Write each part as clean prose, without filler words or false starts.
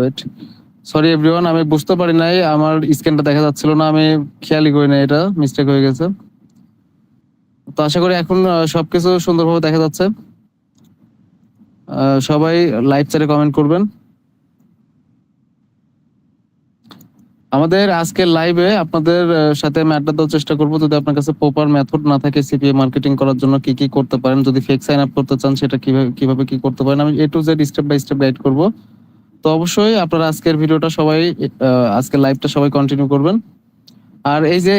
Wait, sorry everyone, আমি বুঝতে পারি নাই, আমার স্ক্রিনটা দেখা যাচ্ছিল না, আমি খেয়ালই করি না, এটা মিস্টেক হয়ে গেছে। তো আশা করি এখন সবকিছু সুন্দরভাবে দেখা যাচ্ছে। সবাই লাইভ চ্যাটে কমেন্ট করবেন। আমাদের আজকের লাইভে আপনাদের সাথে আমি আড্ডা দেওয়ার চেষ্টা করবো। যদি আপনার কাছে প্রপার মেথড না থাকে সিপিএ মার্কেটিং করার জন্য কি কি করতে পারেন, যদি ফেক সাইন আপ করতে চান সেটা কিভাবে কি করতে পারেন, আমি A to Z step by step guide করবো। তো অবশ্যই আপনারা আজকের ভিডিওটা সবাই আজকের লাইভটা সবাই কন্টিনিউ করবেন। আর এই যে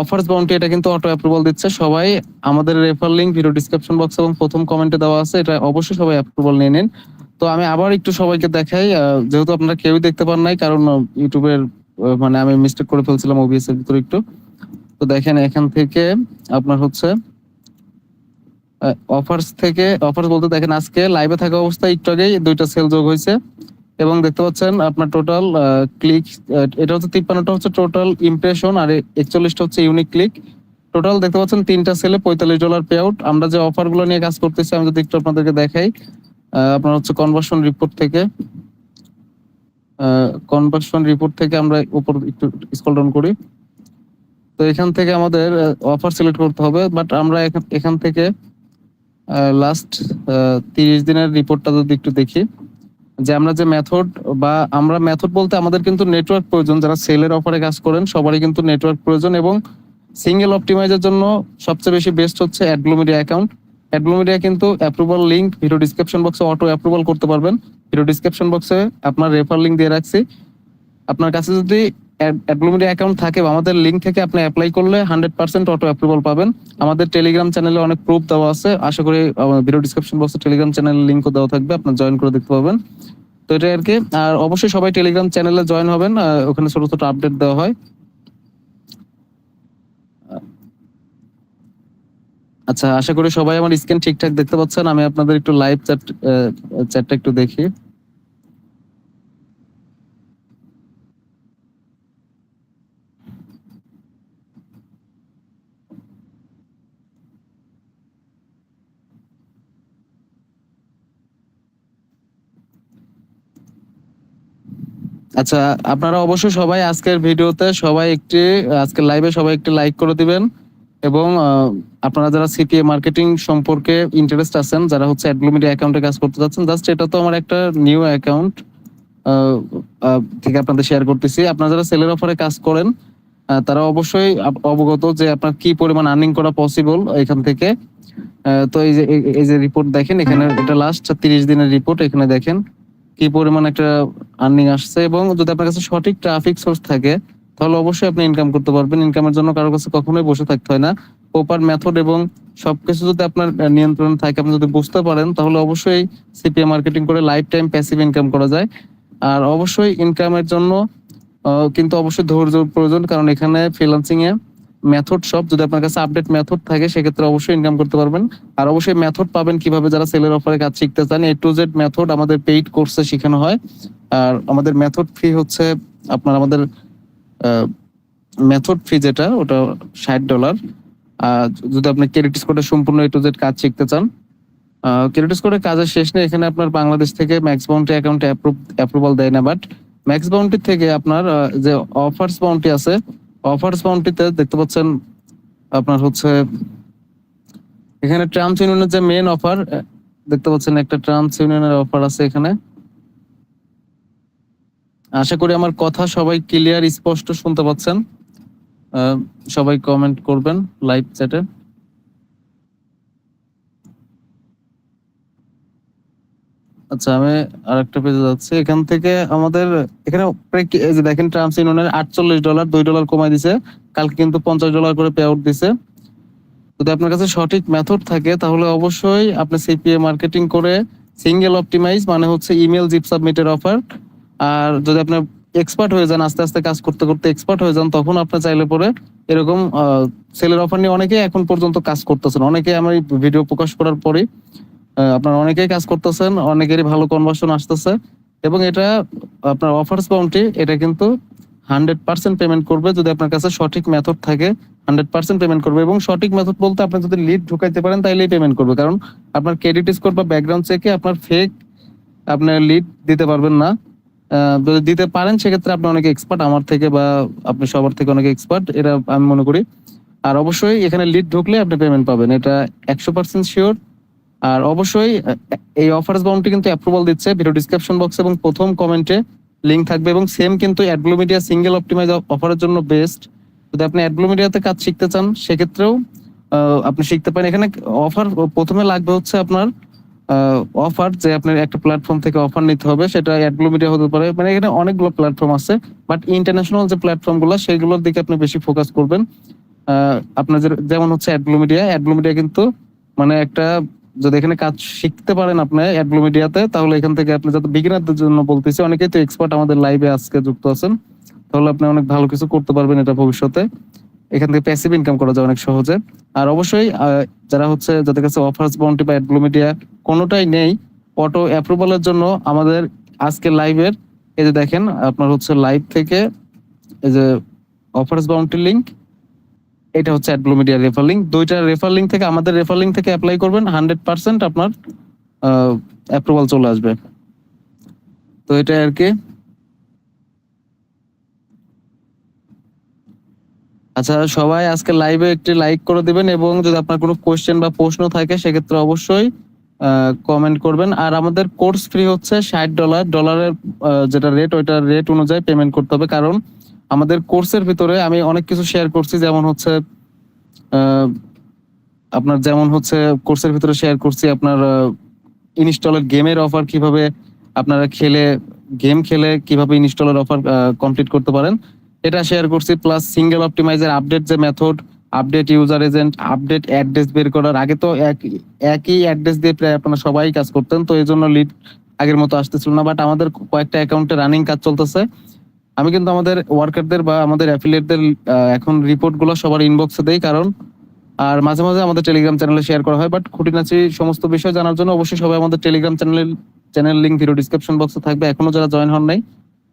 অফার্স বাউন্টি, এটা কিন্তু অটো অ্যাপ্রুভাল দিচ্ছে। সবাই আমাদের refer link video description box এবং প্রথম কমেন্টে দেওয়া আছে, এটা অবশ্যই সবাই অ্যাপ্রুভাল নিয়ে নিন। তো আমি আবার একটু সবাইকে দেখাই, যেহেতু আপনারা কেউই দেখতে পান নাই, কারণ ইউটিউবের মানে আমি মিস্টেক করে ফেলছিলাম ওবিএস এর ভিতরে একটু। তো দেখেন এখান থেকে আপনার হচ্ছে অফার্স বলতে দেখেন আজকে লাইভে থাকা অবস্থায় একটু আগেই 2টা সেল যোগ হয়েছে এবং দেখতে পাচ্ছেন আপনার টোটাল ক্লিক, এটা হচ্ছে 53টা হচ্ছে টোটাল ইমপ্রেশন আর 41টা হচ্ছে ইউনিক ক্লিক। টোটাল দেখতে পাচ্ছেন 3টা সেলে $45 পে আউট। আমরা যে অফার গুলো নিয়ে কাজ করতেছি আমি যদি একটু আপনাদেরকে দেখাই, আপনার হচ্ছে কনভার্সন রিপোর্ট থেকে আমরা উপর একটু স্ক্রল ডাউন করি। তো এখান থেকে আমাদের অফার সিলেক্ট করতে হবে, বাট আমরা এখান থেকে লাস্ট 30 দিনের রিপোর্টটা যদি একটু দেখি, যে আমরা যে মেথড আমরা মেথড বলতে আমাদের কিন্তু নেটওয়ার্ক প্রয়োজন। যারা সেলের অফারে কাজ করেন সবারই কিন্তু নেটওয়ার্ক প্রয়োজন, এবং সিঙ্গেল অপটিমাইজের জন্য সবচেয়ে বেশি বেস্ট হচ্ছে অ্যাডগ্লোমিডিয়া অ্যাকাউন্ট। অ্যাডগ্লোমিডিয়া কিন্তু অ্যাপ্রুভাল লিংক ভিডিও ডিসক্রিপশন বক্সে অটো অ্যাপ্রুভাল করতে পারবেন। ভিডিও ডিসক্রিপশন বক্সে আপনার রেফার লিংক দিয়ে রাখছি। আপনার কাছে যদি অ্যাডগ্লোমিডিয়া অ্যাকাউন্ট থাকে বা আমাদের লিংক থেকে আপনি অ্যাপ্লাই করলে 100% অটো অ্যাপ্রুভাল পাবেন। আমাদের টেলিগ্রাম চ্যানেলে অনেক প্রুফ দেওয়া আছে, আশা করি ভিডিও ডিসক্রিপশন বক্সে টেলিগ্রাম চ্যানেলের লিংকও দেওয়া থাকবে, আপনার জয়েন করে দেখতে পাবেন। তো এটাই আর কি। আর অবশ্যই সবাই টেলিগ্রাম চ্যানেলে জয়েন হবেন, ওখানে ছোট ছোট আপডেট দেওয়া হয়। আচ্ছা, আশা করি সবাই আমার স্ক্রিন ঠিকঠাক দেখতে পাচ্ছেন। আমি আপনাদের একটু লাইভ চ্যাটটা একটু দেখি। আচ্ছা, আপনারা অবশ্যই সবাই আজকের ভিডিওতে আজকের লাইভে সবাই একটি লাইক করে দিবেন, এবং আপনারা যারা সিপিএ মার্কেটিং সম্পর্কে ইন্টারেস্ট আছেন, যারা হচ্ছে অ্যাডগ্লোমিডিয়া অ্যাকাউন্টে কাজ করতে যাচ্ছেন, জাস্ট এটা তো আমার একটা নিউ অ্যাকাউন্ট থেকে আপনাদের শেয়ার করতেছি। আপনারা যারা সেলের অফারে কাজ করেন তারা অবশ্যই অবগত যে আপনার কি পরিমাণ আর্নিং করা পসিবল এখান থেকে। তো এই যে রিপোর্ট দেখেন, এখানে এটা লাস্ট 30 দিনের রিপোর্ট, এখানে দেখেন কি পরিমাণ একটা আর্নিং আসছে। এবং যদি আপনার কাছে সঠিক ট্রাফিক সোর্স থাকে তাহলে অবশ্যই আপনি ইনকাম করতে পারবেন। ইনকামের জন্য কারোর কাছে কখনোই বসে থাকতে হয় না। প্রপার মেথড এবং সবকিছু যদি আপনার নিয়ন্ত্রণ থাকে, আপনি যদি বুঝতে পারেন, তাহলে অবশ্যই সিপিএ মার্কেটিং করে লাইফ টাইম প্যাসিভ ইনকাম করা যায়। আর অবশ্যই ইনকামের জন্য কিন্তু অবশ্যই ধৈর্য প্রয়োজন, কারণ এখানে ফ্রিল্যান্সিং এ মেথড সব, যদি আপনার কাছে আপডেট মেথড থাকে সেক্ষেত্রে অবশ্যই ইনকাম করতে পারবেন। আর অবশ্যই মেথড পাবেন কিভাবে, যারা সেলের অফারে কাজ শিখতে চান, A to Z মেথড আমাদের পেইড কোর্সে শেখানো হয়। আর আমাদের মেথড ফি হচ্ছে আমাদের মেথড ফি যেটা, ওটা $60। আর যদি আপনি ক্রেডিট স্কোরে সম্পূর্ণ A to Z কাজ শিখতে চান, ক্রেডিট স্কোরের কাজের শেষ নেই। এখানে আপনার বাংলাদেশ থেকে ম্যাক্স বাউন্টি অ্যাকাউন্টে অ্যাপ্রুভাল দেয় না, বাট ম্যাক্স বাউন্টি থেকে আপনার যে অফার্স বাউন্টি আছে, অফার্স বাউন্টিতে দেখতে পাচ্ছেন আপনার হচ্ছে এখানে ট্রাম্পস ইউনিয়নের যে মেন অফার দেখতে পাচ্ছেন, একটা ট্রাম্পস ইউনিয়নের অফার আছে এখানে। আশা করি আমার কথা সবাই ক্লিয়ার স্পষ্ট শুনতে পাচ্ছেন। সবাই কমেন্ট করবেন লাইভ চ্যাটে। আচ্ছা, আমি আরেকটা পেজে যাচ্ছি। এখান থেকে আমাদের এখানে যে দেখেন ট্রাম্পস ইউনিয়নের $48 $2 কমাই দিছে, কালকে কিন্তু $50 করে পে আউট দিছে। যদি আপনার কাছে সঠিক মেথড থাকে তাহলে অবশ্যই আপনি সিপিএ মার্কেটিং করে সিঙ্গেল অপটিমাইজ, মানে হচ্ছে ইমেল জিপ সাবমিটের অফার। আর যদি আপনি এক্সপার্ট হয়ে যান, আস্তে আস্তে কাজ করতে করতে এক্সপার্ট হয়ে যান, তখন আপনি চাইলে পরে এরকম সেলের অফার নিয়ে অনেকেই এখন পর্যন্ত কাজ করতেছেন। অনেকেই আমার ভিডিও প্রকাশ করার পরে আপনারা অনেকেই কাজ করতেছেন, অনেকেরই ভালো কনভার্সন আসতেছে। এবং এটা আপনার অফার্স বাউন্টি, এটা কিন্তু 100% পেমেন্ট করবে যদি আপনার কাছে সঠিক মেথড থাকে। 100% পেমেন্ট করবে, এবং সঠিক মেথড বলতে আপনি যদি লিড ঢুকাইতে পারেন তাইলেই পেমেন্ট করবে। কারণ আপনার ক্রেডিট স্কোর বা ব্যাকগ্রাউন্ড চেকে আপনার ফেক আপনার লিড দিতে পারবেন না। যদি দিতে পারেন সেক্ষেত্রে আপনি অনেক এক্সপার্ট, আমার থেকে বা আপনি সবার থেকে অনেক এক্সপার্ট, এটা আমি মনে করি। আর অবশ্যই এখানে লিড ঢুকলে আপনি পেমেন্ট পাবেন, এটা 100% শিওর। আর অবশ্যই এই অফার্স বাউন্ডটি কিন্তু অ্যাপ্রুভাল দিচ্ছে ভিডিও ডিসক্রিপশন বক্স এবং প্রথম কমেন্টে লিংক থাকবে, এবং সেম কিন্তু অ্যাডব্লু মিডিয়া সিঙ্গেল অপটিমাইজ অফারের জন্য বেস্ট। যদি আপনি অ্যাডব্লু মিডিয়াতে কাজ শিখতে চান সেক্ষেত্রেও আপনি শিখতে পারেন। এখানে অফার প্রথমে লাগবে হচ্ছে আপনার অফার, যে আপনার একটা প্ল্যাটফর্ম থেকে অফার নিতে হবে, সেটা অ্যাডব্লু মিডিয়া হতে পারে, মানে এখানে অনেকগুলো প্ল্যাটফর্ম আছে, বাট ইন্টারন্যাশনাল যে প্ল্যাটফর্ম গুলো সেগুলোর দিকে আপনি বেশি ফোকাস করবেন। আপনার যেমন হচ্ছে অ্যাডব্লু মিডিয়া, অ্যাডব্লু মিডিয়া কিন্তু মানে একটা, যদি এখানে কাজ শিখতে পারেন আপনি অ্যাডব্লু মিডিয়াতে, তাহলে এখান থেকে আপনি, যত বিগিনারদের জন্য বলতেছি, অনেকেই তো এক্সপার্ট আমাদের লাইভে আজকে যুক্ত আছেন, তাহলে আপনি অনেক ভালো কিছু করতে পারবেন এটা ভবিষ্যতে। এখান থেকে প্যাসিভ ইনকাম করা যায় অনেক সহজে। আর অবশ্যই যারা হচ্ছে, যাদের কাছে অফার্স বাউন্টি বা অ্যাডব্লু মিডিয়া কোনোটাই নেই, অটো অ্যাপ্রুভালের জন্য আমাদের আজকে লাইভের, এই যে দেখেন আপনার হচ্ছে লাইভ থেকে এই যে অফার্স বাউন্টি লিংক, এটা হচ্ছে অ্যাডব্লু মিডিয়া রেফার লিংক। দুইটা রেফার লিংক থেকে, আমাদের রেফার লিংক থেকে অ্যাপ্লাই করবেন, 100% আপনার অ্যাপ্রুভাল চলে আসবে। তো এটা আর কি। আচ্ছা, সবাই আজকে লাইভে একটি লাইক করে দিবেন, এবং যদি আপনার কোনো কোশ্চেন বা প্রশ্ন থাকে সেক্ষেত্রে অবশ্যই কমেন্ট করবেন। আর আমাদের কোর্স ফ্রি হচ্ছে $60, ডলারের যেটা রেট, ওইটার রেট অনুযায়ী পেমেন্ট করতে হবে। কারণ আমাদের কোর্সের ভিতরে আমি অনেক কিছু শেয়ার করছি, যেমন হচ্ছে আপনার, যেমন হচ্ছে কোর্সের ভিতরে শেয়ার করছি আপনার ইনস্টলের গেমের অফার, কিভাবে আপনারা গেম খেলে কিভাবে ইনস্টলের অফার কমপ্লিট করতে পারেন, এটা শেয়ার করছি। প্লাস সিঙ্গেল অপটিমাইজার আপডেট যে method, update user agent, update address বের করার, আগে তো একই অ্যাড্রেস দিয়ে প্রায় আপনারা সবাই কাজ করতেন, তো এই জন্য লিড আগের মতো আসতেছিল না। বাট আমাদের কয়েকটা অ্যাকাউন্টে রানিং কাজ চলতেছে। আমি কিন্তু আমাদের ওয়ার্কারদের বা আমাদের অ্যাফিলিয়েটদের এখন রিপোর্ট গুলো সবার ইনবক্সে দেই, কারণ আর মাঝে মাঝে আমাদের টেলিগ্রাম চ্যানেলে শেয়ার করা হয়। বাট খুঁটিনাটি সমস্ত বিষয় জানার জন্য অবশ্যই সবাই আমাদের Telegram channel link video description বক্সে থাকবে, এখনো যারা জয়েন হন নাই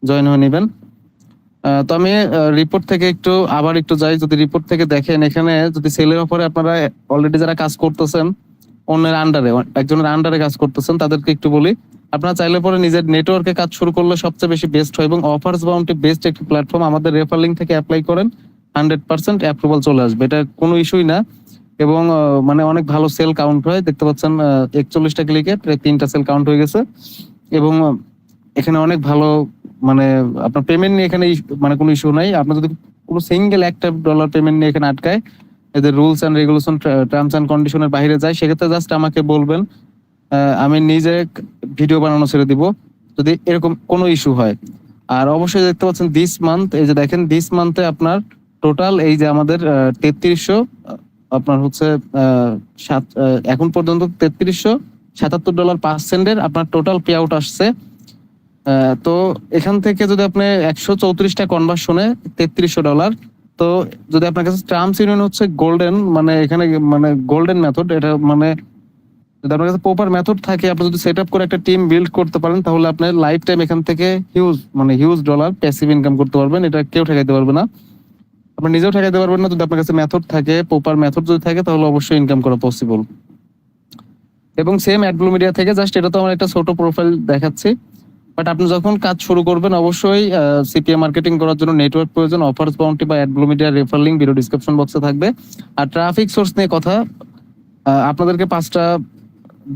জয়েন হয়ে নেবেন। তো আমি রিপোর্ট থেকে আবার একটু যাই। যদি রিপোর্ট থেকে দেখেন, এখানে যদি সেলের অফারে আপনারা অলরেডি যারা কাজ করতেছেন, অন্যের আন্ডারে, একজনের আন্ডারে কাজ করতেছেন, তাদেরকে একটু বলি, আপনারা চাইলে পরে নিজের নেটওয়ার্কে কাজ শুরু করলে সবচেয়ে বেশি বেস্ট হয়, এবং অফার্স বাউন্টি বেস্ট একটি প্ল্যাটফর্ম। আমাদের রেফার লিংক থেকে অ্যাপ্লাই করেন, 100% অ্যাপ্রুভাল চলে আসবে, এটা কোনো ইস্যুই না। এবং মানে অনেক ভালো সেল কাউন্ট হয়, দেখতে পাচ্ছেন 41টা ক্লিকে প্রায় 3টা সেল কাউন্ট হয়ে গেছে। এবং এখানে অনেক ভালো, মানে আপনার পেমেন্ট নিয়ে এখানে মানে কোনো ইস্যু নাই। আপনার যদি কোনো সিঙ্গেল একটা ডলার পেমেন্ট নিয়ে এখানে আটকায়, এদের rules and regulation, terms and কন্ডিশনের বাইরে যায়, সেক্ষেত্রে জাস্ট আমাকে বলবেন, আমি নিজে ভিডিও বানানো ছেড়ে দিব যদি এরকম কোনো ইস্যু হয়। আর অবশ্যই দেখতে পাচ্ছেন দিস মান্থ, এই যে দেখেন দিস মান্থে আপনার টোটাল এই যে আমাদের 3300, আপনার হচ্ছে এখন পর্যন্ত $3377.05 আপনার টোটাল পে আউট আসছে। তো এখান থেকে যদি আপনি 134টা কনভার্সনে $3300, তো যদি আপনার কাছে টার্মস ইউনিয়ন হচ্ছে গোল্ডেন, মানে এখানে মানে গোল্ডেন মেথড, এটা মানে যদি আপনার কাছে প্রপার মেথড থাকে, আপনি যদি সেট আপ করে একটা টিম বিল্ড করতে পারেন, তাহলে আপনি লাইফ টাইম এখান থেকে হিউজ ডলার প্যাসিভ ইনকাম করতে পারবেন, এটা কেউ ঠেকাইতে পারবে না। আপনি নিজেও ঠেকাইতে পারবেন না। যদি আপনার কাছে মেথড থাকে, প্রপার মেথড যদি থাকে, তাহলে অবশ্যই ইনকাম করা পসিবল। এবং সেম অ্যাডব্লু মিডিয়া থেকে, জাস্ট এটা তো আমার একটা ছোট প্রোফাইল দেখাচ্ছি, বাট আপনি যখন কাজ শুরু করবেন অবশ্যই সিপিএ মার্কেটিং করার জন্য নেটওয়ার্ক প্রয়োজন। অফার্স বাউন্টি বা AdBlue media refer link video description বক্সে থাকবে। আর ট্রাফিক সোর্স নিয়ে কথা, আপনাদেরকে 5টা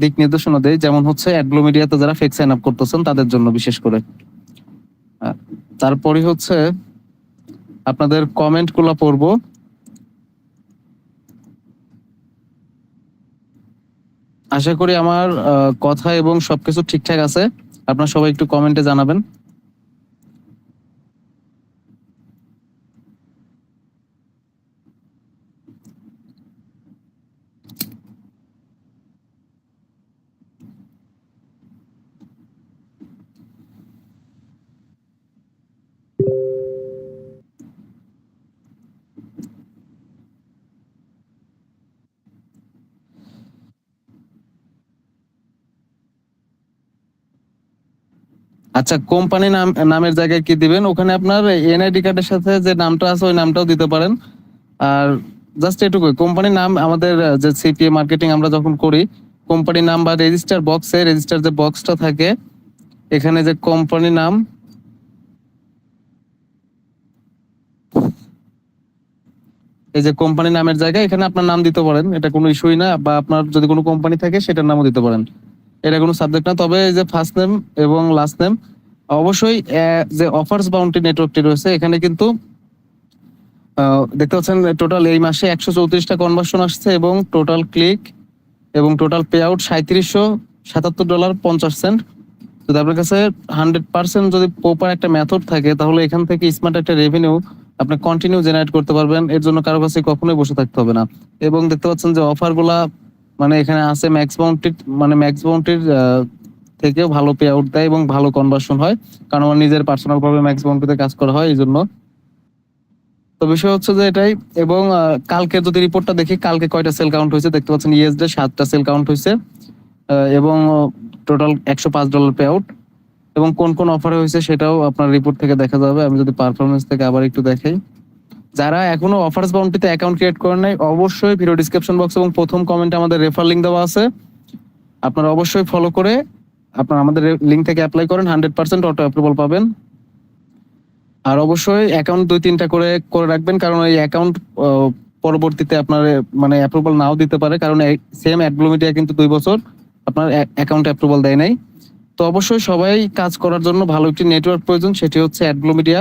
দিক নির্দেশনা দেয়, যেমন হচ্ছে অ্যাডব্লু মিডিয়াতে যারা ফেক সাইন আপ করতেছেন তাদের জন্য বিশেষ করে। তারপরে হচ্ছে আপনাদের কমেন্ট গুলো পড়বো। আশা করি আমার কথা এবং সবকিছু ঠিকঠাক আছে। আপনারা সবাই একটু কমেন্টে জানাবেন। আচ্ছা, কোম্পানি নামের জায়গায় কি দিবেন, ওখানে আপনার এনআইডি কার্ডের সাথে যে নামটা আছে ওই নামটাও দিতে পারেন। আর জাস্ট এটুকুই, কোম্পানির নাম আমাদের যে সিপিএ মার্কেটিং আমরা যখন করি, কোম্পানির নাম বা রেজিস্টার যে বক্সটা থাকে, এখানে যে কোম্পানি নাম এই যে কোম্পানি নামের জায়গায় এখানে আপনার নাম দিতে পারেন, এটা কোনো ইস্যুই না, বা আপনার যদি কোনো কোম্পানি থাকে সেটার নামও দিতে পারেন, এটা কোনো সাবজেক্ট না। তবে এই যে ফার্স্ট নেম এবং লাস্ট নেম অবশ্যই যে অফার্স বাউন্টি নেটওয়ার্কটি রয়েছে এখানে কিন্তু দেখতে পাচ্ছেন টোটাল এই মাসে 134টা কনভার্সন আসছে এবং টোটাল ক্লিক এবং টোটাল পে আউট $37.50। যদি আপনার কাছে 100% যদি প্রপার একটা মেথড থাকে তাহলে এখান থেকে স্মার্ট একটা রেভিনিউ আপনি কন্টিনিউ জেনারেট করতে পারবেন, এর জন্য কারো কাছে কখনোই বসে থাকতে হবে না। এবং দেখতে পাচ্ছেন যে অফার গুলা মানে এখানে আছে ম্যাক্স বাউন্টির থেকেও ভালো পে আউট দেয় এবং ভালো কনভার্সন হয়, কারণ আমার নিজের পার্সোনাল ভাবে ম্যাক্স বাউন্টিতে কাজ করা হয় এই জন্য। তো বিষয় হচ্ছে যে এটাই। এবং কালকে যদি রিপোর্টটা দেখি, কালকে কয়টা সেল কাউন্ট হয়েছে দেখতে পাচ্ছেন, ইএসডি 7টা সেল কাউন্ট হয়েছে এবং টোটাল $105 পে আউট। এবং কোন কোন অফারে হয়েছে সেটাও আপনার রিপোর্ট থেকে দেখা যাবে। আমি যদি পারফরমেন্স থেকে আবার একটু দেখাই, যারা এখনো অফার্স বাউন্টিতে অ্যাকাউন্ট ক্রিয়েট করেন নাই অবশ্যই ভিডিও ডিসক্রিপশন বক্স এবং প্রথম কমেন্টে আমাদের রেফার লিংক দেওয়া আছে, আপনারা অবশ্যই ফলো করে আপনারা আমাদের লিংক থেকে অ্যাপ্লাই করেন, 100% অটো অ্যাপ্রুভাল পাবেন। আর অবশ্যই অ্যাকাউন্ট 2-3টা করে করে রাখবেন, কারণ এই অ্যাকাউন্ট পরবর্তীতে আপনার মানে অ্যাপ্রুভাল নাও দিতে পারে, কারণ সেম অ্যাডব্লুমিডিয়া কিন্তু 2 বছর আপনার অ্যাকাউন্ট অ্যাপ্রুভাল দেয় নাই। তো অবশ্যই সবাই কাজ করার জন্য ভালো একটি নেটওয়ার্ক প্রয়োজন, সেটি হচ্ছে অ্যাডব্লুমিডিয়া।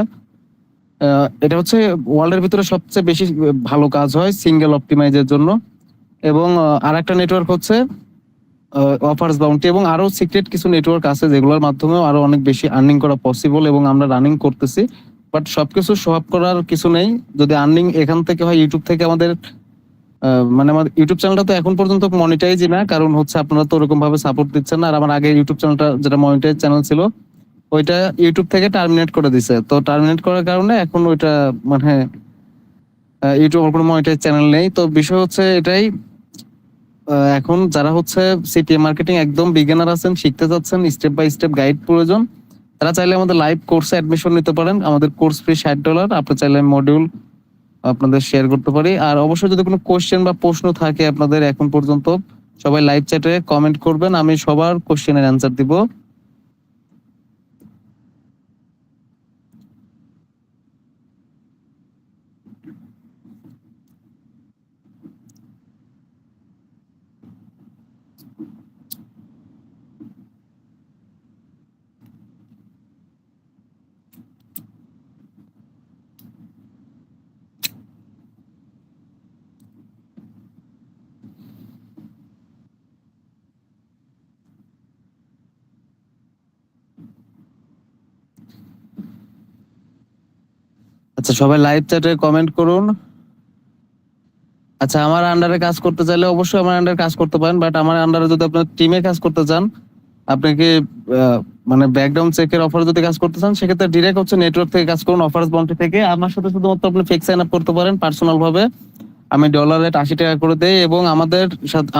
এটা হচ্ছে ওয়ার্ল্ডের ভিতরে সবচেয়ে বেশি ভালো কাজ হয় সিঙ্গেল অপটিমাইজের জন্য। এবং আরেকটা নেটওয়ার্ক হচ্ছে অফার্স বাউন্টি, এবং আরো সিক্রেট কিছু নেটওয়ার্ক আছে যেগুলোর মাধ্যমেও আরো অনেক বেশি আর্নিং করা পসিবল এবং আমরা রানিং করতেছি। বাট সবকিছু শো আপ করার কিছু নেই, যদি আর্নিং এখান থেকে হয় ইউটিউব থেকে আমাদের মানে আমার ইউটিউব চ্যানেলটা তো এখন পর্যন্ত মনিটাইজই না, কারণ হচ্ছে আপনারা তো ওরকম ভাবে সাপোর্ট দিচ্ছেন না। আর আমার আগে ইউটিউব চ্যানেলটা যেটা মনিটাইজ চ্যানেল ছিল ওইটা ইউটিউব থেকে টার্মিনেট করে দিছে, তো টার্মিনেট করার কারণে এখন ওইটা মানে ইউটিউব কোনো মনিটাইজ চ্যানেল নেই। তো বিষয় হচ্ছে এটাই, এখন যারা হচ্ছে সিপিএম মার্কেটিং একদম বিগিনার আছেন, শিখতে যাচ্ছেন, স্টেপ বাই স্টেপ গাইড প্রয়োজন, তারা চাইলে আমাদের লাইভ কোর্সে অ্যাডমিশন নিতে পারেন। আমাদের কোর্স ফি $60, আপনি চাইলে মডিউল আপনাদের শেয়ার করতে পারি। আর অবশ্যই যদি কোনো কোশ্চেন বা প্রশ্ন থাকে আপনাদের এখন পর্যন্ত, সবাই লাইভ চ্যাটে কমেন্ট করবেন, আমি সবার কোশ্চেনের অ্যান্সার দিব। আচ্ছা, সবাই লাইভ চ্যাটে কমেন্ট করুন। আচ্ছা, আমার আন্ডারে কাজ করতে চাইলে অবশ্যই আমার আন্ডারে কাজ করতে পারেন, বাট আমার আন্ডারে যদি আপনার টিমে কাজ করতে চান, আপনাকে মানে ব্যাকগ্রাউন্ড চেকের অফার যদি কাজ করতে চান, সেক্ষেত্রে ডিরেক্ট হচ্ছে নেটওয়ার্ক থেকে কাজ করুন, অফার্স বাউন্টি থেকে। আমার সাথে শুধুমাত্র আপনি ফিক্স সাইন আপ করতে পারেন পার্সোনাল ভাবে, আমি ডলার রেট $80 করে দেই। এবং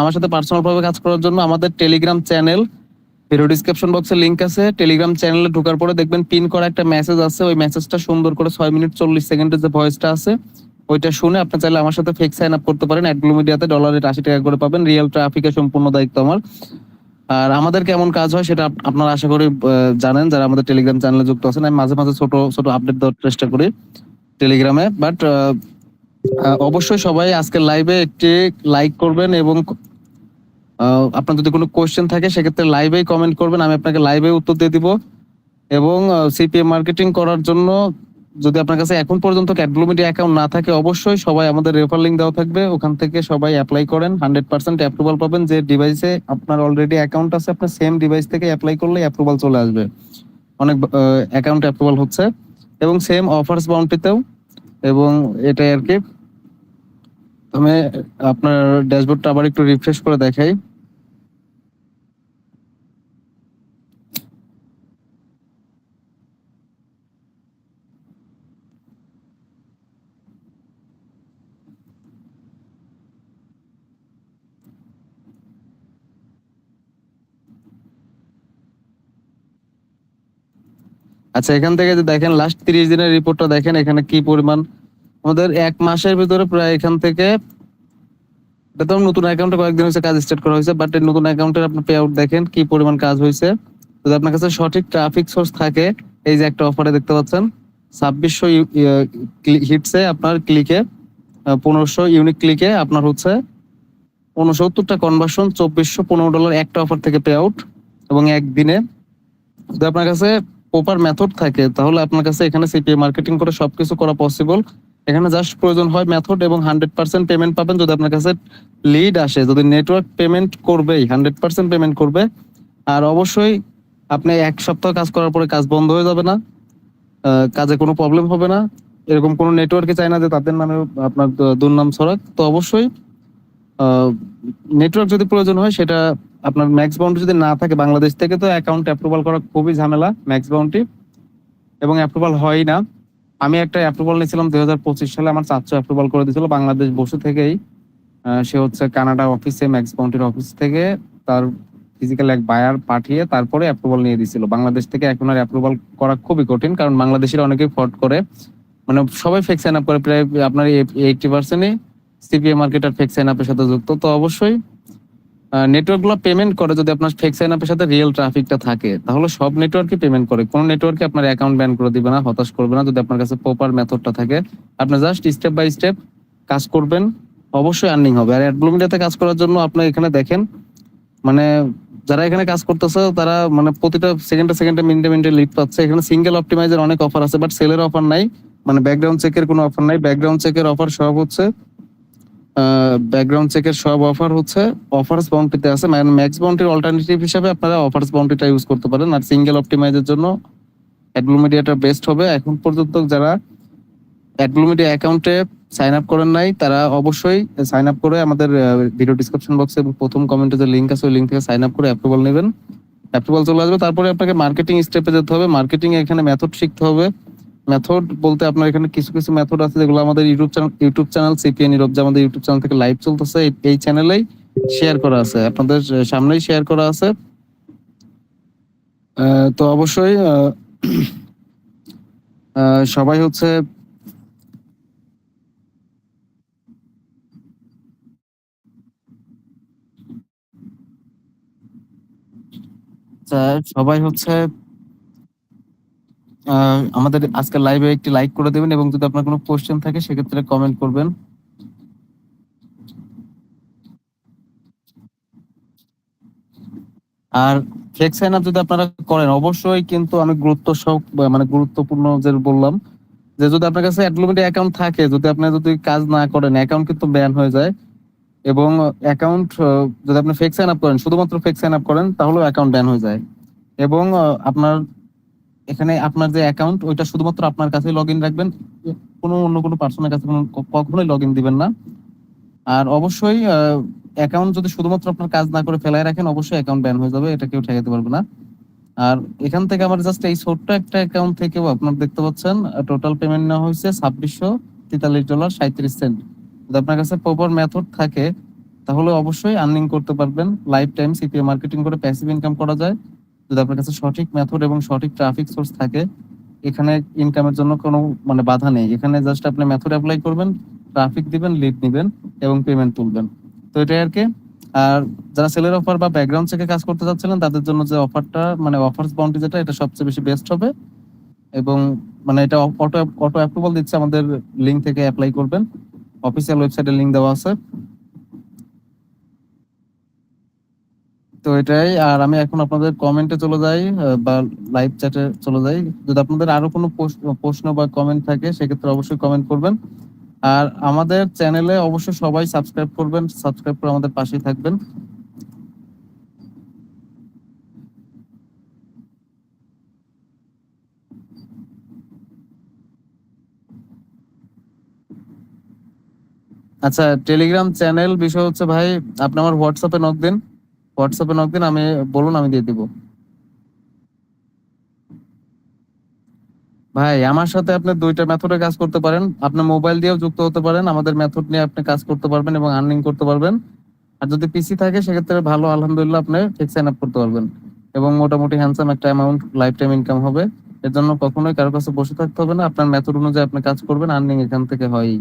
আমার সাথে পার্সোনাল ভাবে কাজ করার জন্য আমাদের টেলিগ্রাম চ্যানেল, ভিডিও ডিসক্রিপশন বক্সে লিংক আছে, টেলিগ্রাম চ্যানেলে ঢোকার পরে দেখবেন পিন করা একটা মেসেজ আছে, ওই মেসেজটা সুন্দর করে 6 মিনিট 40 সেকেন্ডের যে ভয়েসটা আছে ওইটা শুনে আপনি চাইলে আমার সাথে ফিক্স সাইন আপ করতে পারেন। অ্যাডগ্লোমিডিয়াতে ডলার রেট $80 করে পাবেন, রিয়েল ট্রাফিকের সম্পূর্ণ দায়িত্ব আমার। আর আমাদের কেমন কাজ হয় সেটা আপনারা আশা করি জানেন, যারা আমাদের টেলিগ্রাম চ্যানেলে যুক্ত আছেন। আমি মাঝে মাঝে ছোট ছোট আপডেট দেওয়ার চেষ্টা করি টেলিগ্রামে। বাট অবশ্যই সবাই আজকের লাইভে একটি লাইক করবেন, এবং আপনার যদি কোনো কোয়েশ্চেন থাকে সেক্ষেত্রে লাইভেই কমেন্ট করবেন, আমি আপনাকে লাইভে উত্তর দিয়ে দিব। এবং সিপিএম মার্কেটিং করার জন্য যদি আপনার কাছে এখন পর্যন্ত অ্যাডগ্লোমিডিয়া অ্যাকাউন্ট না থাকে, অবশ্যই সবাই আমাদের রেফার লিংক দেওয়া থাকবে, ওখান থেকে সবাই অ্যাপ্লাই করেন, 100% অ্যাপ্রুভাল পাবেন। যে ডিভাইসে আপনার অলরেডি অ্যাকাউন্ট আছে আপনার সেম ডিভাইস থেকে অ্যাপ্লাই করলে অ্যাপ্রুভাল চলে আসবে, অনেক অ্যাকাউন্ট অ্যাপ্রুভাল হচ্ছে। এবং সেম অফার্স বাউন্টিতেও, এবং এটাই আর কি। আমি আপনার ড্যাশবোর্ডটা আবার একটু রিফ্রেশ করে দেখাই। আচ্ছা, এখান থেকে যে দেখেন লাস্ট 30 দিনের রিপোর্টটা দেখেন, এখানে কি পরিমাণ আমাদের 1 মাসের ভিতরে প্রায় এখান থেকে, এটা তো নতুন অ্যাকাউন্টে কয়েকদিন হয়েছে কাজ স্টার্ট করা হয়েছে, বাট এই নতুন অ্যাকাউন্টের আপনি পে আউট দেখেন কি পরিমাণ কাজ হয়েছে। যদি আপনার কাছে সঠিক ট্রাফিক সোর্স থাকে, এই যে একটা অফারে দেখতে পাচ্ছেন 2600 হিটসে আপনার ক্লিকে 1500 ইউনিক ক্লিকে আপনার হচ্ছে 69টা কনভার্সন, $2415 একটা অফার থেকে পে আউট। এবং একদিনে যদি আপনার কাছে প্রপার মেথড থাকে তাহলে আপনার কাছে এখানে সিপিএ মার্কেটিং করে সবকিছু করা পসিবল। এখানে জাস্ট প্রয়োজন হয় মেথড, এবং 100% পেমেন্ট পাবেন যদি আপনার কাছে লিড আসে। যদি নেটওয়ার্ক পেমেন্ট করবেই, 100% পেমেন্ট করবে। আর অবশ্যই আপনি 1 সপ্তাহ কাজ করার পরে কাজ বন্ধ হয়ে যাবে না, কাজে কোনো প্রবলেম হবে না। এরকম কোনো নেটওয়ার্কে চায় না যে তাদের নামে আপনার দুর্নাম ছড়াক। তো অবশ্যই নেটওয়ার্ক যদি প্রয়োজন হয়, সেটা আপনার ম্যাক্স বাউন্ডারি যদি না থাকে বাংলাদেশ থেকে, তো অ্যাকাউন্ট অ্যাপ্রুভাল করা খুবই ঝামেলা ম্যাক্স বাউন্ডারি, এবং অ্যাপ্রুভাল হয়ই না। আমি একটা অ্যাপ্রুভাল নিয়েছিলাম 2025 সালে, আমার চাচ্চু অ্যাপ্রুভাল করে দিয়েছিল বাংলাদেশ বসে থেকেই। সে হচ্ছে কানাডা অফিসে, ম্যাক্স বাউন্ডারির অফিস থেকে তার ফিজিক্যাল এক বায়ার পাঠিয়ে তারপরে অ্যাপ্রুভাল নিয়ে দিয়েছিল। বাংলাদেশ থেকে এখন আর অ্যাপ্রুভাল করা খুবই কঠিন, কারণ বাংলাদেশের অনেকেই ফ্রড করে। মানে সবাই ফেক সাইন আপ করে, প্রায় আপনার 80%ই সিপিএ মার্কেটার ফেক সাইন আপের সাথে যুক্ত। তো অবশ্যই নেটওয়ার্ক গুলো পেমেন্ট করে যদি আপনার ফেক সাইন আপের সাথে রিয়েল ট্রাফিকটা থাকে, তাহলে সব নেটওয়ার্কই পেমেন্ট করে। কোন নেটওয়ার্কে আপনার অ্যাকাউন্ট ব্যান করে দিবে না, হতাশ করবে না, যদি আপনার কাছে প্রপার মেথডটা থাকে। আপনি জাস্ট স্টেপ বাই স্টেপ কাজ করবেন, অবশ্যই আর্নিং হবে। আর অ্যাডব্লু মিডিয়াতে কাজ করার জন্য আপনি এখানে দেখেন, মানে যারা এখানে কাজ করতেছে তারা মানে প্রতিটা সেকেন্ডে সেকেন্ডে, মিনিটে মিনিটে লিড পাচ্ছে। এখানে সিঙ্গেল অপটিমাইজার অনেক অফার আছে, বাট সেলের অফার নাই। মানে ব্যাকগ্রাউন্ড চেকের কোনো অফার নাই। ব্যাকগ্রাউন্ড চেকের অফার সব হচ্ছে ব্যাকগ্রাউন্ড চেকের সব অফার হচ্ছে অফার্স বাউন্টিতে আছে। মানে ম্যাক্স বাউন্টির অল্টারনেটিভ হিসাবে আপনারা অফার্স বাউন্টিটা ইউজ করতে পারেন। আর সিঙ্গেল অপটিমাইজের জন্য অ্যাডব্লু মিডিয়াটা বেস্ট হবে। এখন পর্যন্ত যারা অ্যাডব্লু মিডিয়া অ্যাকাউন্টে সাইন আপ করেন নাই, তারা অবশ্যই সাইন আপ করে আমাদের ভিডিও ডিসক্রিপশন বক্সে প্রথম কমেন্টে যে লিঙ্ক আছে, ওই লিঙ্ক থেকে সাইন আপ করে অ্যাপ্রুভাল নেবেন। অ্যাপ্রুভাল চলে আসবে, তারপরে আপনাকে মার্কেটিং স্টেপে যেতে হবে। মার্কেটিং এখানে মেথড শিখতে হবে। মেথড বলতে আপনার এখানে কিছু কিছু মেথড আছে যেগুলো আমাদের ইউটিউব চ্যানেল সিপিএ নীরব, যে আমাদের ইউটিউব চ্যানেল থেকে লাইভ চলতেছে, এই চ্যানেলেই শেয়ার করা আছে, আপনাদের সামনেই শেয়ার করা আছে। তো অবশ্যই সবাই হচ্ছে সবাই হচ্ছে আমাদের আজকে লাইভে একটি লাইক করে দেবেন, এবং যদি আপনার কোনো কোশ্চেন থাকে সেক্ষেত্রে কমেন্ট করবেন। আর ফেক সাইন আপ যদি আপনারা করেন, অবশ্যই কিন্তু আমি মানে গুরুত্বপূর্ণ যে বললাম, যে যদি আপনার কাছে অ্যাডব্লুমিটি অ্যাকাউন্ট থাকে, যদি কাজ না করেন, অ্যাকাউন্ট কিন্তু ব্যান হয়ে যায়। এবং অ্যাকাউন্ট যদি আপনি ফেক সাইন আপ করেন, শুধুমাত্র ফেক সাইন আপ করেন, তাহলেও অ্যাকাউন্ট ব্যান হয়ে যায়। এবং আপনার এখানে আপনার যে অ্যাকাউন্ট, ওইটা শুধুমাত্র আপনার কাছেই লগ ইন রাখবেন, অন্য কোনো পার্সনের কাছে কখনোই লগ ইন দিবেন না। আর অবশ্যই অ্যাকাউন্ট যদি শুধুমাত্র আপনার কাজ না করে ফেলায় রাখেন, অবশ্যই অ্যাকাউন্ট ব্যান হয়ে যাবে, এটা কেউ ঠেকাতে পারবে না। আর এখান থেকে আমার জাস্ট এই ছোট্ট একটা অ্যাকাউন্ট থেকেও আপনার দেখতে পাচ্ছেন টোটাল পেমেন্ট নেওয়া হয়েছে $2643.37। যদি আপনার কাছে প্রপার মেথড থাকে, তাহলে অবশ্যই আর্নিং করতে পারবেন। লাইফ টাইম সিপিএ মার্কেটিং করে প্যাসিভ ইনকাম করা যায় যদি আপনার কাছে সঠিক মেথড এবং সঠিক ট্রাফিক সোর্স থাকে। এখানে ইনকামের জন্য কোনো মানে বাধা নেই। এখানে জাস্ট আপনি মেথড অ্যাপ্লাই করবেন, ট্রাফিক দিবেন, লিড নিবেন, এবং পেমেন্ট তুলবেন। তো এটাই আর কি। আর যারা সেলের অফার বা ব্যাকগ্রাউন্ড চেকে কাজ করতে চাচ্ছিলেন, তাদের জন্য যে অফারটা, মানে অফার্স বাউন্টি যেটা, এটা সবচেয়ে বেশি বেস্ট হবে। এবং মানে এটা অটো অটো অ্যাপ্রুভাল দিচ্ছে, আমাদের লিঙ্ক থেকে অ্যাপ্লাই করবেন। অফিসিয়াল ওয়েবসাইটের লিঙ্ক দেওয়া আছে। তো এটাই। আর আমি এখন আপনাদের কমেন্টে চলে যাই, বা লাইভ চ্যাটে চলে যাই। যদি আপনাদের আরো কোনো প্রশ্ন বা কমেন্ট থাকে, সেক্ষেত্রে অবশ্যই কমেন্ট করবেন। আর আমাদের চ্যানেলে অবশ্যই সবাই সাবস্ক্রাইব করবেন, সাবস্ক্রাইব করে আমাদের পাশেই থাকবেন। আচ্ছা, টেলিগ্রাম চ্যানেল বিষয় হচ্ছে ভাই, আপনি আমার হোয়াটসঅ্যাপে নক দিন। আমি বলুন, আমি দিয়ে দিব। ভাই আমার সাথে আপনি দুইটা মেথডে কাজ করতে পারেন। আপনি মোবাইল দিয়েও যুক্ত হতে পারেন, আমাদের মেথড নিয়ে আপনি কাজ করতে পারবেন এবং আর্নিং করতে পারবেন। আর যদি পিসি থাকে, সেক্ষেত্রে ভালো, আলহামদুলিল্লাহ, আপনি ফিক্স সাইন আপ করতে পারবেন, এবং মোটামুটি হ্যান্ডসাম একটা অ্যামাউন্ট লাইফ টাইম ইনকাম হবে। এর জন্য কখনোই কারো কাছে বসে থাকতে হবে না, আপনার মেথড অনুযায়ী আপনি কাজ করবেন, আর্নিং এখান থেকে হয়।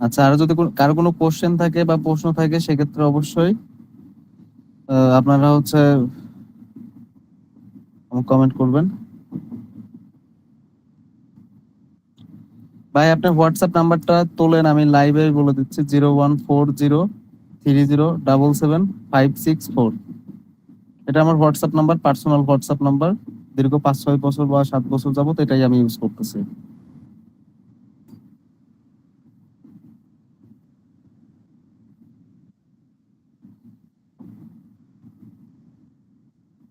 আচ্ছা, আর যদি কারো কোনো কোশ্চেন থাকে বা প্রশ্ন থাকে সেক্ষেত্রে অবশ্যই আপনারা হচ্ছে কমেন্ট করবেন। ভাই আপনার হোয়াটসঅ্যাপ নাম্বারটা তোলেন, আমি লাইভে বলে দিচ্ছি 014030777564। এটা আমার WhatsApp number, personal WhatsApp number. দীর্ঘ 5-6 বছর বা 7 বছর যাবত এটাই আমি ইউজ করতেছি।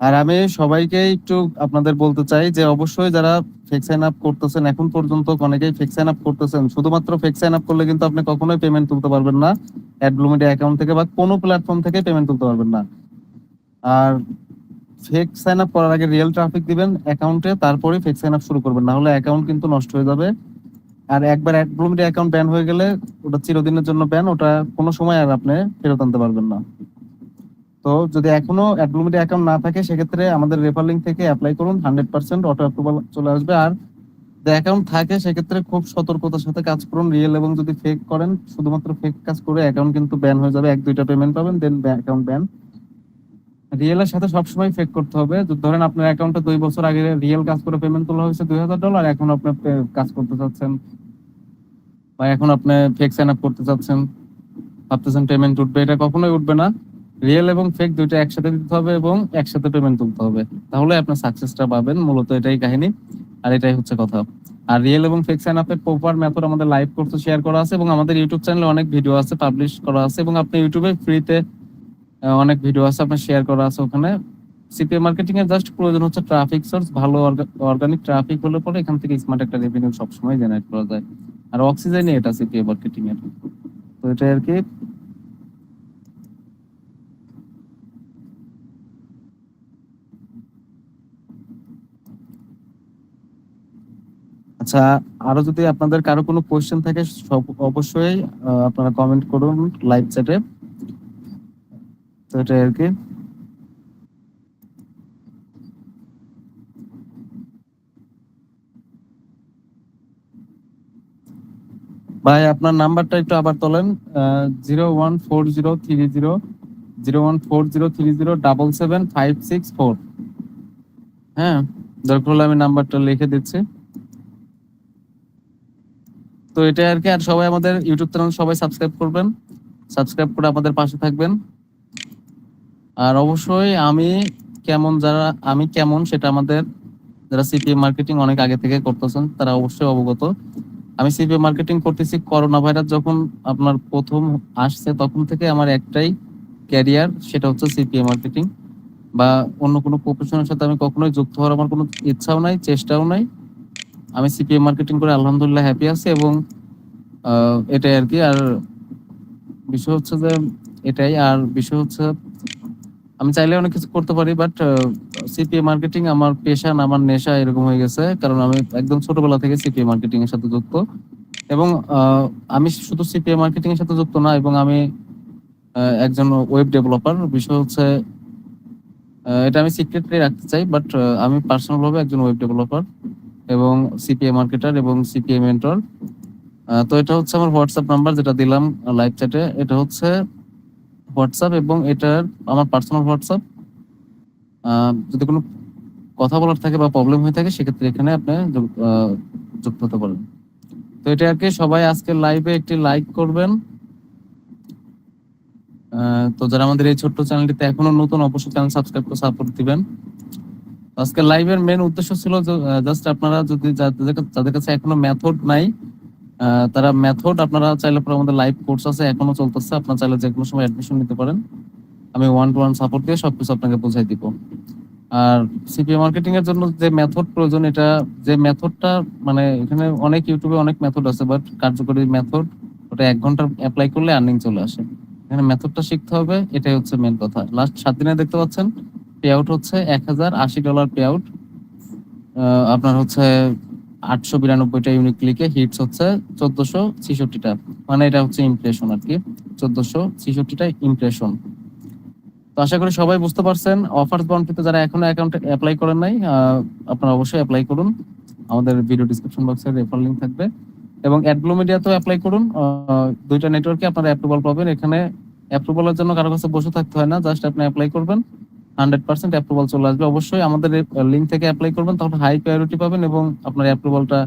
আর আমি সবাইকে একটু আপনাদের বলতে চাই যে অবশ্যই যারা ফেক সাইন আপ করতেছেন, এখন পর্যন্ত অনেকেই ফেক সাইন আপ করতেছেন, শুধুমাত্র ফেক সাইন আপ করলে কিন্তু আপনি কখনোই পেমেন্ট তুলতে পারবেন না অ্যাডব্লু মিডিয়া অ্যাকাউন্ট থেকে বা কোনো প্ল্যাটফর্ম থেকে পেমেন্ট তুলতে পারবেন না। আর ফেক সাইন আপ করার আগে রিয়েল ট্রাফিক দিবেন অ্যাকাউন্টে, তারপরে ফেক সাইন আপ শুরু করবেন, না হলে অ্যাকাউন্ট কিন্তু নষ্ট হয়ে যাবে। আর একবার অ্যাডব্লু মিডিয়া অ্যাকাউন্ট ব্যান হয়ে গেলে ওটা চিরদিনের জন্য ব্যান, ওটা কোনো সময় আর আপনি ফেরত আনতে পারবেন না। তো যদি এখনো অ্যাডব্লুমিটি অ্যাকাউন্ট না থাকে সেক্ষেত্রে আমাদের রেফার লিঙ্ক থেকে অ্যাপ্লাই করুন, 100% অটো অ্যাপ্রুভাল চলে আসবে। আর যদি অ্যাকাউন্ট থাকে সেক্ষেত্রে খুব সতর্কতার সাথে কাজ করুন। রিয়েল এবং যদি ফেক করেন, শুধুমাত্র ফেক কাজ করে অ্যাকাউন্ট কিন্তু ব্যান হয়ে যাবে, 1-2টা পেমেন্ট পাবেন দেন অ্যাকাউন্ট ব্যান। রিয়েলের সাথে সবসময় ফেক করতে হবে। যদি ধরেন আপনার অ্যাকাউন্টে 2 বছর আগে রিয়েল কাজ করে পেমেন্ট তোলা হয়েছে $2000, এখন আপনি কাজ করতে চাচ্ছেন বা এখন আপনি ফেক সাইন আপ করতে চাচ্ছেন, ভাবতেছেন পেমেন্ট উঠবে, এটা কখনোই উঠবে না। রিয়েল এবং ফেক দুইটা একসাথে দিতে হবে এবং একসাথে পেমেন্ট তুলতে হবে, তাহলে আপনার সাকসেসটা পাবেন। মূলত এটাই কাহিনী, আর এটাই হচ্ছে কথা। আর রিয়েল এবং ফেক সাইন আপের প্রপার মেথড আমাদের লাইভ কোর্সে শেয়ার করা আছে এবং আমাদের ইউটিউব চ্যানেলে অনেক ভিডিও আছে পাবলিশ করা আছে, এবং আপনি ইউটিউবে ফ্রিতে অনেক ভিডিও আছে আপনার শেয়ার করা আছে ওখানে। সিপিএ মার্কেটিং এর জাস্ট প্রয়োজন হচ্ছে ট্রাফিক সোর্স, ভালো অর্গানিক ট্রাফিক হলে পরে এখান থেকে স্মার্ট একটা রেভিনিউ সবসময় জেনারেট করা যায়। আর অক্সিজেনই এটা সিপিএ মার্কেটিং এর। তো এটাই আর কি। আচ্ছা, আরো যদি আপনাদের কারো কোনো কোয়েশ্চেন থাকে সব অবশ্যই আপনারা কমেন্ট করুন লাইভ চ্যাটে। তো এটাই আর কি। ভাই আপনার নাম্বারটা একটু আবার তোলেন, 014030 হ্যাঁ, দরকার হলে আমি নাম্বারটা লিখে দিচ্ছি। তো এটাই আর কি। আর সবাই আমাদের ইউটিউব চ্যানেল সবাই সাবস্ক্রাইব করবেন, সাবস্ক্রাইব করে আমাদের পাশে থাকবেন। আর অবশ্যই আমি কেমন সেটা আমাদের যারা সিপিএম মার্কেটিং অনেক আগে থেকে করতেছেন তারা অবশ্যই অবগত। আমি সিপিএম মার্কেটিং করতেছি করোনা ভাইরাস যখন আপনার প্রথম আসছে তখন থেকে আমার একটাই ক্যারিয়ার, সেটা হচ্ছে সিপিএম মার্কেটিং। বা অন্য কোনো প্রফেশনের সাথে আমি কখনোই যুক্ত হওয়ার আমার কোনো ইচ্ছাও নাই, চেষ্টাও নাই। আমি সিপিএম মার্কেটিং করে আলহামদুলিল্লাহ হ্যাপি আছি, এবং এটাই আর কি। আর বিষয় হচ্ছে যে এটাই। আর বিষয় হচ্ছে আমি চাইলে অনেক কিছু করতে পারি, বাট সিপিএ মার্কেটিং আমার পেশা না, আমার নেশা এরকম হয়ে গেছে, কারণ আমি একদম ছোটবেলা থেকে সিপিএ মার্কেটিং এর সাথে যুক্ত। এবং আমি শুধু সিপিএ মার্কেটিং এর সাথে যুক্ত না, এবং আমি একজন ওয়েব ডেভেলপার। বিষয় হচ্ছে এটা আমি সিক্রেটলি রাখতে চাই, বাট আমি পার্সোনাল ভাবে একজন ওয়েব ডেভেলপার এবং সিপিএ মার্কেটার এবং সিপিএ মেন্টর। তো এটা হচ্ছে আমার হোয়াটসঅ্যাপ নাম্বার যেটা দিলাম লাইভ চ্যাটে, এটা হচ্ছে হোয়াটসঅ্যাপ এবং এটার আমার পার্সোনাল হোয়াটসঅ্যাপ। যদি কোনো কথা বলার থাকে বা প্রবলেম হয়ে থাকে সেক্ষেত্রে এখানে আপনি যুক্ত হতে পারেন। তো এটা আর কি। সবাই আজকে লাইভে একটি লাইক করবেন। তো যারা আমাদের এই ছোট্ট চ্যানেলটিতে এখনো নতুন অবশ্যই চ্যানেল সাবস্ক্রাইব করে সাপোর্ট দিবেন। আজকে লাইভের মেন উদ্দেশ্য ছিল জাস্ট আপনারা যদি যাদের কাছে এখনো মেথড নাই, তারা মেথড আপনারা চাইলে পরে আমাদের লাইভ কোর্স আছে এখনো চলতেছে, আপনারা চাইলে যে কোনো সময় অ্যাডমিশন নিতে পারেন। আমি 1-to-1 সাপোর্ট দিয়ে সবকিছু আপনাকে বোঝাই দিব। আর সিপিএ মার্কেটিং এর জন্য যে মেথড প্রয়োজন, এটা যে মেথডটা মানে এখানে অনেক ইউটিউবে অনেক মেথড আছে, বাট কার্যকরী মেথড ওটা 1 ঘন্টা অ্যাপ্লাই করলে আর্নিং চলে আসে। এখানে মেথডটা শিখতে হবে, এটাই হচ্ছে মেন কথা। লাস্ট 7 দিনে দেখতে পাচ্ছেন পে আউট হচ্ছে $1080 পে আউট। আপনার হচ্ছে 892টা ইউনিক ক্লিকে হিটস হচ্ছে 1466টা, মানে এটা হচ্ছে ইমপ্রেশন আর কি, 1466টা ইমপ্রেশন। তো আশা করি সবাই বুঝতে পারছেন। অফার্স বাউন্টিতে যারা এখনো অ্যাকাউন্টে অ্যাপ্লাই করেন নাই, আপনারা অবশ্যই অ্যাপ্লাই করুন। আমাদের ভিডিও ডিসক্রিপশন বক্সে রেফার লিংক থাকবে, এবং অ্যাডব্লুমিডিয়াতেও অ্যাপ্লাই করুন। দুইটা নেটওয়ার্কে আপনারা অ্যাপ্রুভাল পাবেন। এখানে অ্যাপ্রুভালের জন্য কারো কাছে বসে থাকতে হয় না, জাস্ট আপনি অ্যাপ্লাই করবেন, 100% অ্যাপ্রুভাল চলে আসবে। অবশ্যই আমাদের লিঙ্ক থেকে অ্যাপ্লাই করবেন, তাহলে হাই প্রায়োরিটি পাবেন এবং আপনার অ্যাপ্রুভালটা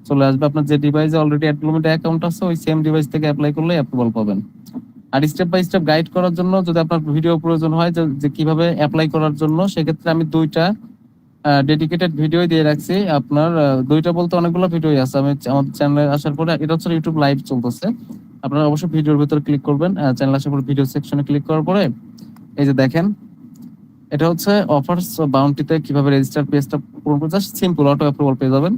চলে আসবে। আপনার যে ডিভাইসে অলরেডি অ্যাডব্লুমিডিয়া অ্যাকাউন্ট আছে ওই সেম ডিভাইস থেকে অ্যাপ্লাই করলে অ্যাপ্রুভাল পাবেন। আর স্টেপ বাই স্টেপ গাইড করার জন্য যদি আপনার ভিডিও প্রয়োজন হয় যে কিভাবে অ্যাপ্লাই করার জন্য, সেক্ষেত্রে আমি দুইটা ডেডিকেটেড ভিডিও দিয়ে রাখছি। আপনার দুইটা বলতে অনেকগুলো ভিডিওই আছে। আমি আমাদের চ্যানেলে আসার পরে, এটা হচ্ছে ইউটিউব লাইভ চলতেছে, আপনারা অবশ্যই ভিডিওর ভিতরে ক্লিক করবেন। চ্যানেল আসার পরে ভিডিও সেকশনে ক্লিক করার পরে এই যে দেখেন, এটা হচ্ছে অফার্স বাউন্টিতে কিভাবে রেজিস্টার পেজটা পূরণ করতে, জাস্ট সিম্পল অটো অ্যাপ্রুভাল পেয়ে যাবেন।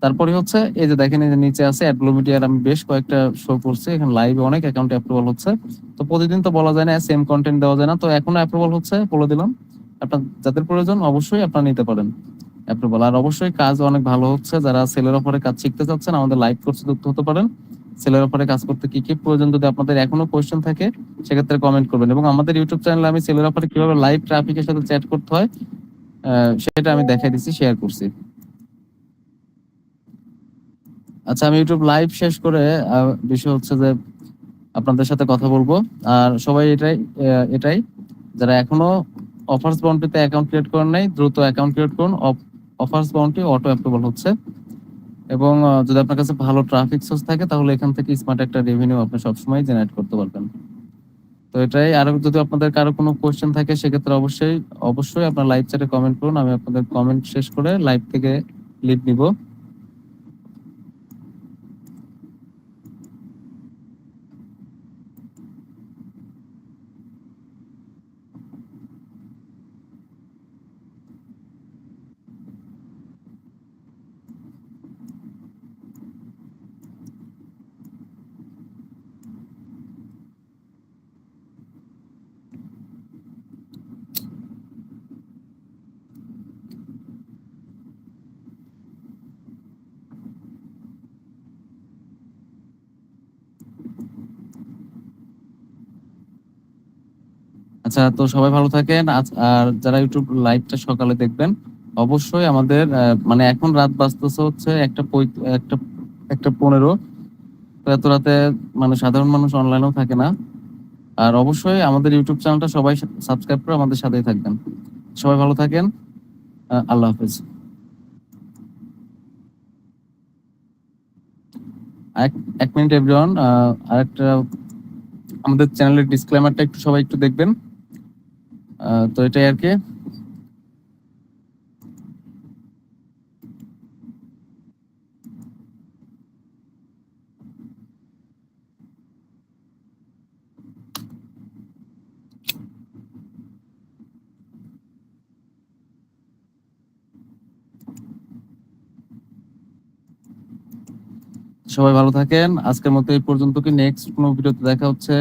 তারপরে হচ্ছে এই যে দেখেন, এই যে নিচে আছে অ্যাডব্লুমিডিয়ার, আমি বেশ কয়েকটা শো করছি, এখানে লাইভে অনেক অ্যাকাউন্টে অ্যাপ্রুভাল হচ্ছে। তো প্রতিদিন তো বলা যায় না, সেম কন্টেন্ট দেওয়া যায় না, তো এখনো অ্যাপ্রুভাল হচ্ছে বলে দিলাম। আপনার যাদের প্রয়োজন অবশ্যই আপনারা নিতে পারেন অ্যাপ্রুভাল। আর অবশ্যই কাজ অনেক ভালো হচ্ছে, যারা সেলের অফারে কাজ শিখতে চাচ্ছেন আমাদের লাইভ কোর্সে যুক্ত হতে পারেন। সেলের অফারে কাজ করতে কি কি প্রয়োজন, যদি আপনাদের এখনো কোয়েশ্চেন থাকে সেক্ষেত্রে কমেন্ট করবেন। এবং আমাদের ইউটিউব চ্যানেলে আমি সেলের অফারে কিভাবে লাইভ ট্রাফিকের সাথে চ্যাট করতে হয় সেটা আমি দেখাই দিচ্ছি, শেয়ার করছি। আচ্ছা, আমি ইউটিউব লাইভ শেষ করে বিষয় হচ্ছে যে আপনাদের সাথে কথা বলবো। আর সবাই এটাই যারা এখনো অফার্স বাউন্টিতে অ্যাকাউন্ট ক্রিয়েট করেন নাই, দ্রুত অ্যাকাউন্ট ক্রিয়েট করুন। অফার্স বাউন্টি অটো অ্যাপ্রুভাল হচ্ছে, এবং যদি আপনার কাছে ভালো ট্রাফিক সোর্স থাকে তাহলে এখান থেকে স্মার্ট একটা রেভিনিউ আপনি সবসময় জেনারেট করতে পারবেন। তো এটাই। আর যদি আপনাদের কারো কোনো কোয়েশ্চেন থাকে সেক্ষেত্রে অবশ্যই অবশ্যই আপনার লাইভ চ্যাটে কমেন্ট করুন, আমি আপনাদের কমেন্ট শেষ করে লাইভ থেকে লিড নিব। আচ্ছা, তো সবাই ভালো থাকেন। আর যারা ইউটিউব লাইভটা সকালে দেখবেন অবশ্যই আমাদের মানে এখন রাত বাজতেছে হচ্ছে একটা একটা 15। তো এত রাতে মানে সাধারণ মানুষ অনলাইনেও থাকে না। আর অবশ্যই আমাদের ইউটিউব চ্যানেলটা সবাই সাবস্ক্রাইব করে আমাদের সাথেই থাকবেন। সবাই ভালো থাকেন। আল্লাহ হাফেজ। এক এক মিনিট এভরিওয়ান, আরেকটা আমাদের চ্যানেলের ডিসক্লেমারটা একটু সবাই একটু দেখবেন। তো এটাই আর কি। সবাই ভালো থাকেন। আজকের মতো এই পর্যন্ত। কি নেক্সট কোনো ভিডিওতে দেখা হচ্ছে।